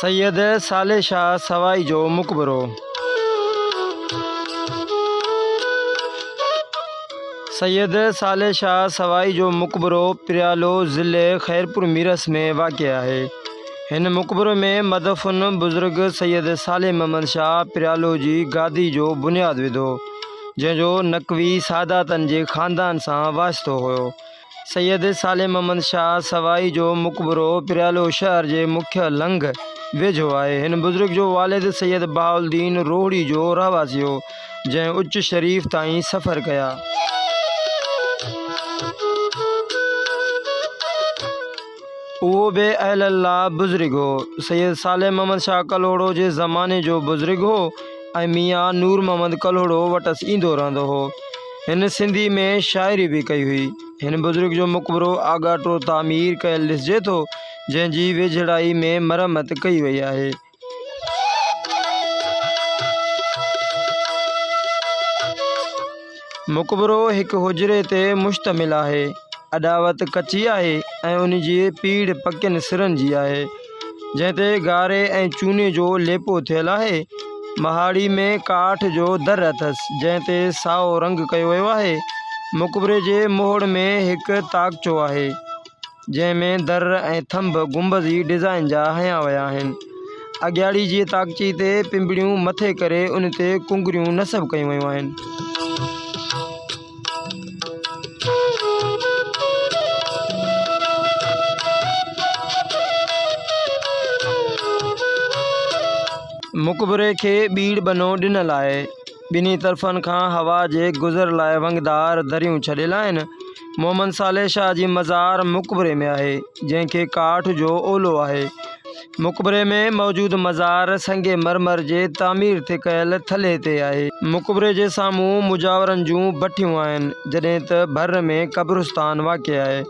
सैयद साले शाह सवाई जो मुकबरो। सैयद साले शाह सवाई जो मुकबरो पिरालो ज़िले खैरपुर मीरस में वाक़िअ आहे। हिन मुकबरे में मदफ़ून बुज़ुर्ग सैयद साले महमद शाह पिरालो जी गादी जो बुनियाद विधो, जंहिंजो नक़वी सादातनि जे ख़ानदान सां वास्तो हुयो। सैयद साले महमद शाह सवाई जो मुकबरो पिरालो शहर जे मुख्य लंघ वेझो आहे। हिन बुज़ुर्ग जो वालिद सैयद बहाउद्दीन रोहड़ी जो रहवासी हो, जंहिं उच्च शरीफ़ ताईं सफ़र कया। उहो बि अहलल्लाह बुज़ुर्ग हो। सैयद साले महमद शाह कलोड़ो जे ज़माने जो बुज़ुर्ग हो ऐं मियाँ नूर महमद कलोड़ो वटसि ईंदो रहंदो हो। हिन सिंधी में शाइरी भी कई हुई। हिन बुज़ुर्ग जो मुकबरो आगाटो तामीर कयल ॾिसिजे थो, जंहिंजी वेझड़ाई में मरम्मत कई वई आहे। मुकबरो हिक हुजरे ते मुश्तमिल आहे। अडावत कची आहे ऐं उन जी पीढ़ पकियनि सिरनि जी आहे, जंहिं ते गारे ऐं चूने जो लेपो थियल आहे। महाड़ी में काठ जो दर अथसि, जंहिं ते साओ रंग कयो वियो आहे। मुकबरे जे मोड़ में हिकु ताकचो आहे, जंहिं में दर ऐं थंभ गुंबज़ी डिज़ाइन जा हया विया आहिनि। अॻियाड़ी जी ताकची ते पिंबड़ियूं मथे करे उन ते कुंगरियूं नस्ब कयूं वियूं आहिनि। मुकबरे खे ॿीड़ बनो ॾिनल आहे। ॿिन्ही तरफ़नि खां हवा जे गुज़र लाइ वंगदार दरियूं छॾियल आहिनि। मोहम्मद साले शाह जी मज़ार मुकबरे में आहे, जंहिंखे काठ जो ओलो आहे। मुकबरे में मौजूद मज़ार संगे मरमर जे तामीर थे कयल थले ते आहे। मुकबरे जे साम्हूं मुजावरनि जूं भठियूं आहिनि, जॾहिं त भर में क़ब्रिस्तान वाक़िअ आहे।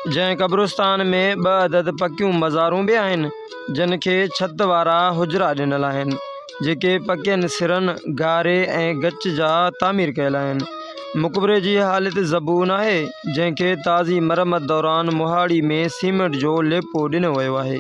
जंहिं क़ब्रिस्तान में 2 अदद पकियूं मज़ारूं बि आहिनि, जिन खे छत वारा हुजरा ॾिनल आहिनि, जेके पकियनि सिरनि गारे ऐं गच जा तामीर कयल आहिनि। मुकबरे जी हालत ज़बून आहे, जंहिंखे ताज़ी मरम्मत दौरान मोहाड़ी में सीमेंट जो लेपो ॾिनो वियो आहे।